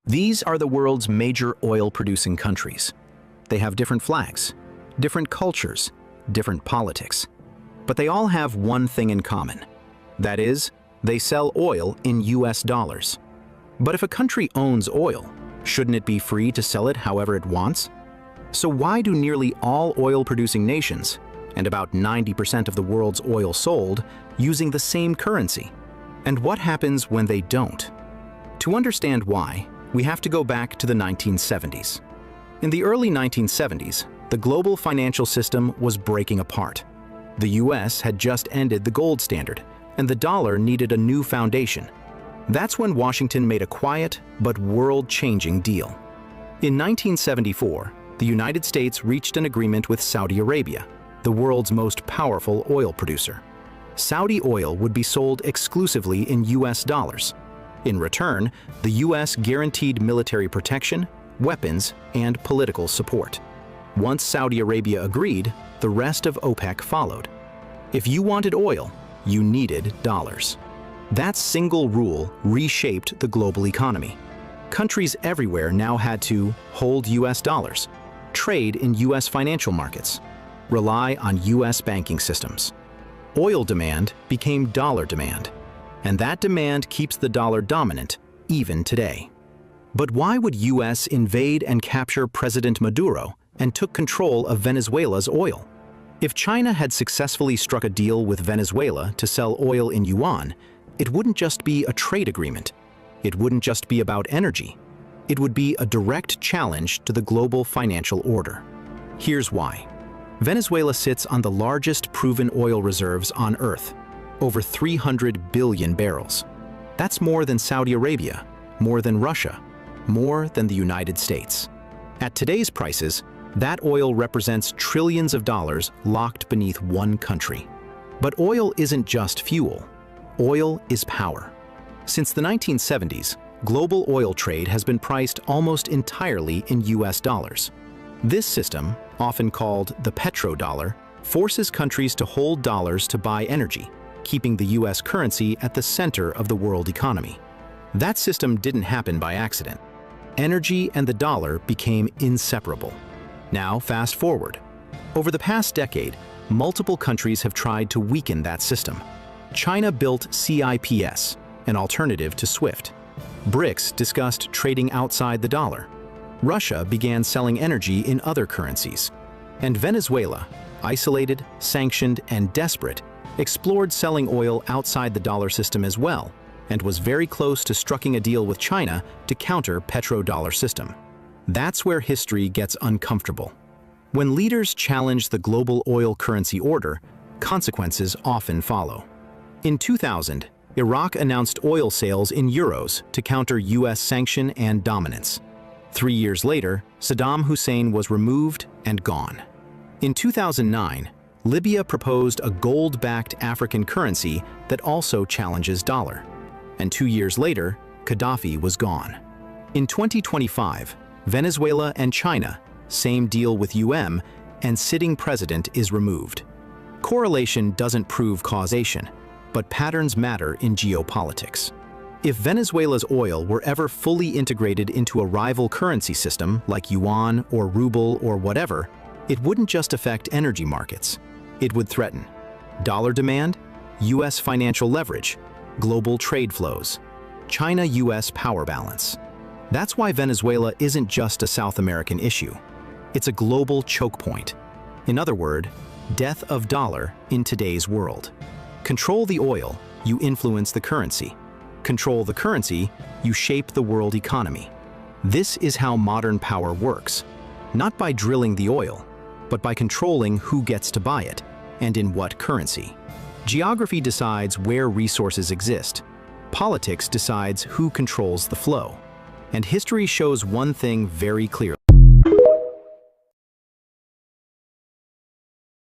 These are the world's major oil-producing countries. They have different flags, different cultures, different politics. But they all have one thing in common. That is, they sell oil in US dollars. But if a country owns oil, shouldn't it be free to sell it however it wants? So why do nearly all oil-producing nations, and about 90% of the world's oil sold, using the same currency? And what happens when they don't? To understand why, we have to go back to the 1970s. In the early 1970s, the global financial system was breaking apart. The US had just ended the gold standard, and the dollar needed a new foundation. That's when Washington made a quiet but world-changing deal. In 1974, the United States reached an agreement with Saudi Arabia, the world's most powerful oil producer. Saudi oil would be sold exclusively in US dollars. In return, the US guaranteed military protection, weapons, and political support. Once Saudi Arabia agreed, the rest of OPEC followed. If you wanted oil, you needed dollars. That single rule reshaped the global economy. Countries everywhere now had to hold US dollars, trade in US financial markets, rely on US banking systems. Oil demand became dollar demand, and that demand keeps the dollar dominant even today. But why would US invade and capture President Maduro and took control of Venezuela's oil? If China had successfully struck a deal with Venezuela to sell oil in yuan, it wouldn't just be a trade agreement. It wouldn't just be about energy. It would be a direct challenge to the global financial order. Here's why. Venezuela sits on the largest proven oil reserves on Earth, over 300 billion barrels. That's more than Saudi Arabia, more than Russia, more than the United States. At today's prices, that oil represents trillions of dollars locked beneath one country. But oil isn't just fuel. Oil is power. Since the 1970s, global oil trade has been priced almost entirely in US dollars. This system, often called the petrodollar, forces countries to hold dollars to buy energy, keeping the US currency at the center of the world economy. That system didn't happen by accident. Energy and the dollar became inseparable. Now, fast forward. Over the past decade, multiple countries have tried to weaken that system. China built CIPS, an alternative to SWIFT. BRICS discussed trading outside the dollar. Russia began selling energy in other currencies. And Venezuela, isolated, sanctioned, and desperate, explored selling oil outside the dollar system as well, and was very close to striking a deal with China to counter petrodollar system. That's where history gets uncomfortable. When leaders challenge the global oil currency order, consequences often follow. In 2000, Iraq announced oil sales in euros to counter US sanction and dominance. 3 years later, Saddam Hussein was removed and gone. In 2009, Libya proposed a gold-backed African currency that also challenges dollar. And 2 years later, Gaddafi was gone. In 2025, Venezuela and China, same deal with and sitting president is removed. Correlation doesn't prove causation, but patterns matter in geopolitics. If Venezuela's oil were ever fully integrated into a rival currency system like yuan or ruble or whatever, it wouldn't just affect energy markets. It would threaten dollar demand, US financial leverage, global trade flows, China-US power balance. That's why Venezuela isn't just a South American issue. It's a global choke point. In other words, death of dollar in today's world. Control the oil, you influence the currency. Control the currency, you shape the world economy. This is how modern power works. Not by drilling the oil, but by controlling who gets to buy it and in what currency. Geography decides where resources exist. Politics decides who controls the flow. And history shows one thing very clearly.